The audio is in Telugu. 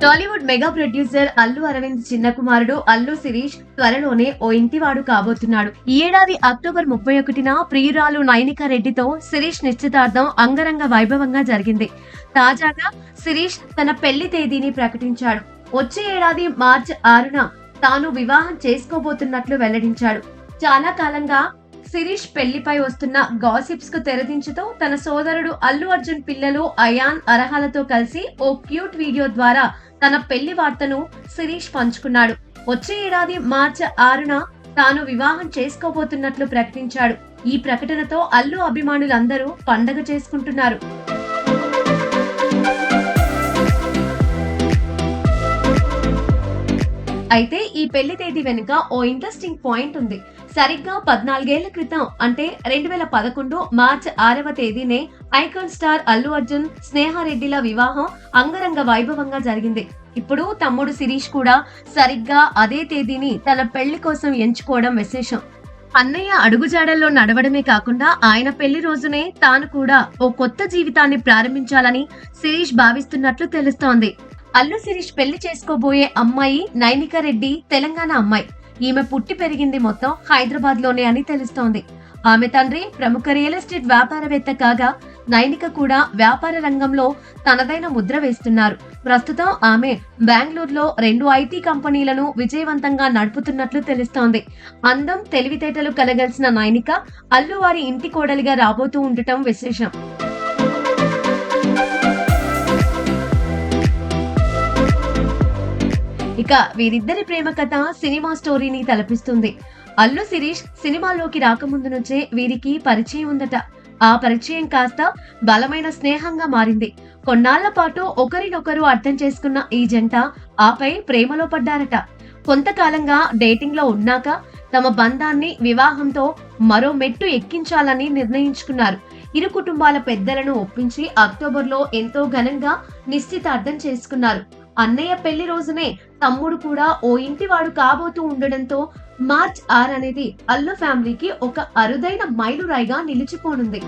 టాలీవుడ్ మెగా ప్రొడ్యూసర్ అల్లు అరవింద్ చిన్న కుమారుడు అల్లు శిరీష్ త్వరలోనే ఓ ఇంటివాడు కాబోతున్నాడు. ఈ ఏడాది అక్టోబర్ 31న ప్రియురాలు నైనికా రెడ్డితో శిరీష్ నిశ్చితార్థం అంగరంగ వైభవంగా జరిగింది. తాజాగా శిరీష్ తన పెళ్లి తేదీని ప్రకటించాడు. వచ్చే ఏడాది మార్చి 6న తాను వివాహం చేసుకోబోతున్నట్లు వెల్లడించాడు. చాలా కాలంగా శిరీష్ పెళ్లిపై వస్తున్న గాసిప్స్ కు తెరదించుతూ తన సోదరుడు అల్లు అర్జున్ పిల్లలు అయాన్, అర్హాలతో కలిసి ఓ క్యూట్ వీడియో ద్వారా తన పెళ్లి వార్తను శిరీష్ పంచుకున్నాడు. వచ్చే ఏడాది మార్చి 6న తాను వివాహం చేసుకోబోతున్నట్లు ప్రకటించాడు. ఈ ప్రకటనతో అల్లు అభిమానులందరూ పండగ చేసుకుంటున్నారు. అయితే ఈ పెళ్లి తేదీ వెనుక ఓ ఇంట్రెస్టింగ్ పాయింట్ ఉంది. సరిగ్గా 14 ఏళ్ల క్రితం అంటే 2011 మార్చి 6వ తేదీనే ఐకాన్ స్టార్ అల్లు అర్జున్, స్నేహారెడ్డిల వివాహం అంగరంగ వైభవంగా జరిగింది. ఇప్పుడు తమ్ముడు శిరీష్ కూడా సరిగ్గా అదే తేదీని తన పెళ్లి కోసం ఎంచుకోవడం విశేషం. అన్నయ్య అడుగుజాడల్లో నడవడమే కాకుండా ఆయన పెళ్లి రోజునే తాను కూడా ఓ కొత్త జీవితాన్ని ప్రారంభించాలని శిరీష్ భావిస్తున్నట్లు తెలుస్తోంది. అల్లు శిరీష్ పెళ్లి చేసుకోబోయే అమ్మాయి నైనికా రెడ్డి తెలంగాణ అమ్మాయి. ఈమె పుట్టి పెరిగింది మొత్తం హైదరాబాద్ లోనే అని తెలుస్తోంది. ఆమె తండ్రి ప్రముఖ రియల్ ఎస్టేట్ వ్యాపారవేత్త కాగా నైనిక కూడా వ్యాపార రంగంలో తనదైన ముద్ర వేస్తున్నారు. ప్రస్తుతం ఆమె బెంగళూరులో 2 ఐటీ కంపెనీలను విజయవంతంగా నడుపుతున్నట్లు తెలుస్తోంది. అందం, తెలివితేటలు కలగలిసిన నైనిక అల్లు వారి ఇంటి కోడలిగా రాబోతూ ఉండటం విశేషం. ఇక వీరిద్దరి ప్రేమ కథ సినిమా స్టోరీని తలపిస్తుంది. అల్లు శిరీష్ సినిమాలోకి రాకముందు నుంచే వీరికి పరిచయం ఉందట. ఆ పరిచయం కాస్త బలమైన స్నేహంగా మారింది. కొన్నాళ్ల పాటు ఒకరినొకరు అర్థం చేసుకున్న ఈ జంట ఆపై ప్రేమలో పడ్డారట. కొంతకాలంగా డేటింగ్ లో ఉన్నాక తమ బంధాన్ని వివాహంతో మరో మెట్టు ఎక్కించాలని నిర్ణయించుకున్నారు. ఇరు కుటుంబాల పెద్దలను ఒప్పించి అక్టోబర్లో ఎంతో ఘనంగా నిశ్చితార్థం చేసుకున్నారు. అన్నయ్య పెళ్లి రోజునే తమ్ముడు కూడా ఓ ఇంటివాడు కాబోతూ ఉండడంతో మార్చ్ 6 అనేది అల్లు ఫ్యామిలీకి ఒక అరుదైన మైలురాయిగా నిలిచిపోనుంది.